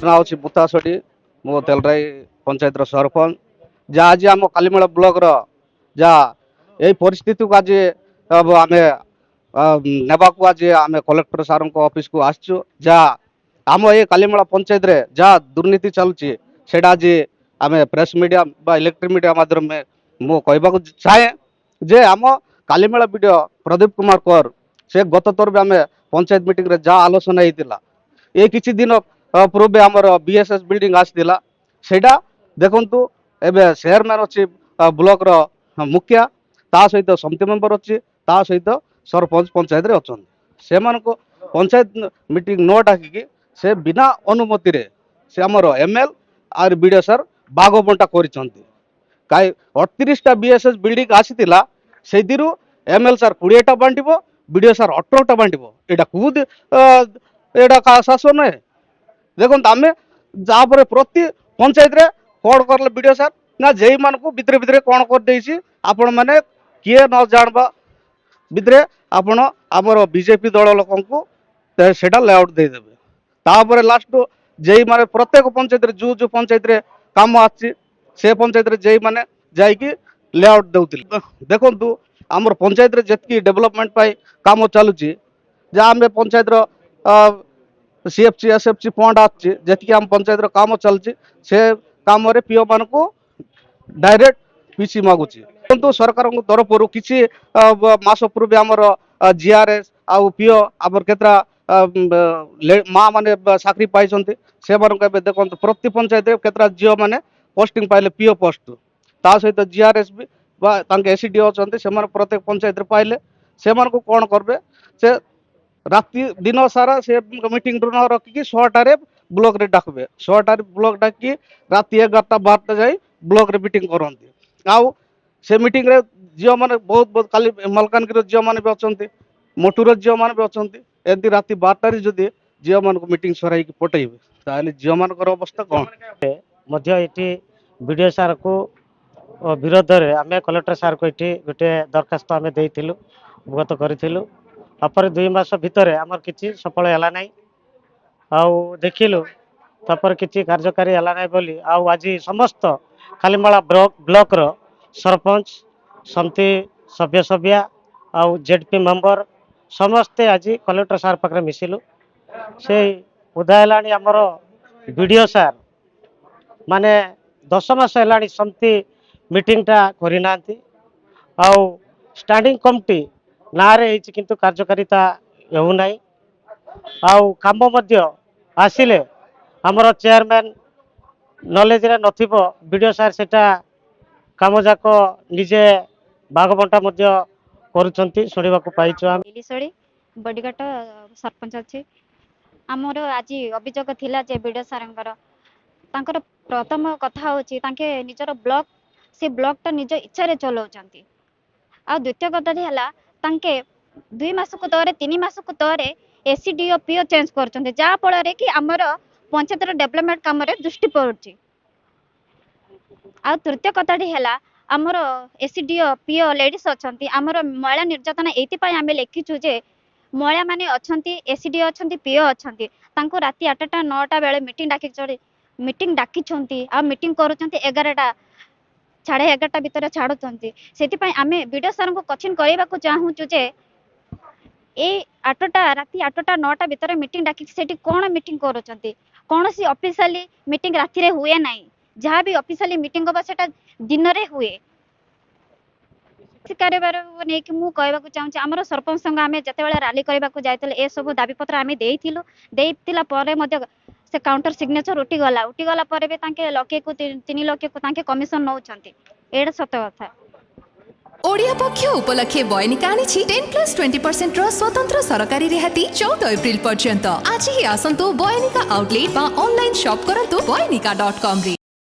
हूँ बुतासोटी मो तेलराई पंचायत सरपंच जहाँ आज आम कालीमेला ब्लॉक जहाँ यही परिस्थिति को आज अब आम नेबा को आज आम कलेक्टर सार ऑफिस को आसचु जहाँ आम ये कालीमेला पंचायत रे जहाँ दुर्नीति चलुची सेटा आज आम प्रेस मीडिया बा इलेक्ट्रिक मीडिया माध्यम में मु कहबा चाहे जे आम कालीमेला वीडियो प्रदीप कुमार कर से गत थर भी आम पंचायत मीटिंग रे जहाँ आलोचना होता ये किसी दिन पूर्व आमर बीएसएस बिल्डिंग आसाला सेटा देखु एवं चेयरमैन अच्छी ब्लॉक रो मुखिया ता सहित समिति मेंबर अच्छी ता सहित सरपंच पंचायत रे अच्छा से पंचायत मीटिंग न डाकिकी से बिना अनुमति रे से आमर एमएल आर बीडीओ सर बाघ बंटा कर 38टा बीएसएस बिल्डिंग आसीला से एमएल सर 20टा बांटब बीडीओ सर 18टा बांटब यहाँ शासन है देखो आम जहाँ प्रति पंचायत रे कौन कर बीडीओ सर ना जे मान को भितर भितर कौन कर आपण मैंने किए न जानवा भितर आपण आमर बीजेपी दल लोक सेटा लेआउट देदेवे तापर लास्ट जे माने प्रत्येक पंचायत रे जो पंचायत रे काम आछि से पंचायत रे जे माने जाइकी लेआउट देउतिल देखंतु आमर पंचायत रे जेतकी डेवलपमेंट पाई काम चलुची जहाँ आम पंचायत रो सीएफसी एसएफसी फंड आछि जेतकी आम पंचायत रो काम चलची से काम रे पीओ मान को डायरेक्ट पीसी मागुची किंतु सरकार तरफ किसी मास पूर्व आमर जीआरएस आउ पीओ आमर केतरा माँ माने चाकरी पाई से देखो प्रति पंचायत केतरा झील मैंने पोस्टिंग पाइले पीओ पोस्ट ता सहित जीआरएस भी एसीडीओ अच्छा से प्रत्येक पंचायत पाइले से कौन करबे से राति दिन सारा से मीटिंग न रखिकी 6टारे ब्लॉक रे डाकबे 6टारे ब्लॉक डाकी राति 11टा 12टा जाई ब्लॉक रे मीटिंग करती आउ से मीटिंग रे झील मैंने बहुत बहुत खाली मलकानगिरी झील मैंने भी अच्छा मोटूर झील मैंने भी अच्छा एमती राति 12टारे जदि झील मान मीटिंग सराई पटेबे ताले झील मान अवस्था कौन वीडियो सार को विरोध में आम कलेक्टर सार को ये गोटे दरखास्त आम देलु अवगत करूँ तापर 2 मास भितर आमर किसी सफल है ना आउ देखिलु तापर किसी कार्यकारी है ना बोली आउ आज समस्त कालीमेला ब्लॉक रो सरपंच समिति सभ्य सभ्या आउ जेडपी मेंबर समस्ते आज कलेक्टर सार पाखे मिसिलु से उदाहला आमर वीडियो सार माने 10 मास है समिति मीटिंगटा करना आउ स्टैंडिंग कमिटी नारे किंतु कार्यकारिता होना आउ काम आसिले आमर चेयरमैन नॉलेज रे नथिबो वीडियो सार सेटा काम जाक निजे बाघ बंटा करुछंती सुनिबा को पाइछु हम इलिसड़ी बडीघाट सरपंच अछि आमर आज अभियोग थिला जे वीडियो सारंकर तांकर प्रथम कथा होची तांके निजर ब्लॉक से ब्लॉक ता निज इच्छा रे चलाउछंती आ द्वितीय कथा हैला तांके 2 मास को तरे 3 मास को तरे एसीडीओ पीओ चेंज करछंती जा फल कि आमर पंचायत डेवलपमेंट काम रे दृष्टि पड़ुची आ तृतीय कथाटी हैला आमर एसीडीओ पीओ लेडीज अच्छी आमर महिला निर्यातना ये आम लिखिचु जे महिला माने अच्छी एसीडीओ अच्छी पीओ अच्छी राति 8टा 9टा बेले मीटिंग डाकी आ मीटिंग करुँच 11टा 11:30 भितर छाड़ुंट से आम वीडियो सार को क्वेश्चन करने को चाहूँ जे ये 8टा राति 8टा 9टा भितर मीटिंग डाकी कौन मीटिंग करुँच कौन सी ऑफिशियली मीटिंग राति रे हुए ना जहाँ भी ऑफिशियली मीटिंग हम से दिन में हुए कारोबार नहीं कि मुझे कहवाक चाहूँगी आमर सरपंच संघ आम जिते राली करने को जाते ए सब दाबीपत्र आम देला से काउंटर सिग्नेचर उठीगला पर भी लके को 3 लक्ष को कमिशन नौ एटा सत कथा ओडिया पक्ष उपलक्षे बयनिका आनी 10+20% स्वतंत्र सरकारी रिहाती 14 एप्रिल पर्यंत आज ही आसंतु बयनिका आउटलेट बा ऑनलाइन शॉप करंतु बयनिका.com रे।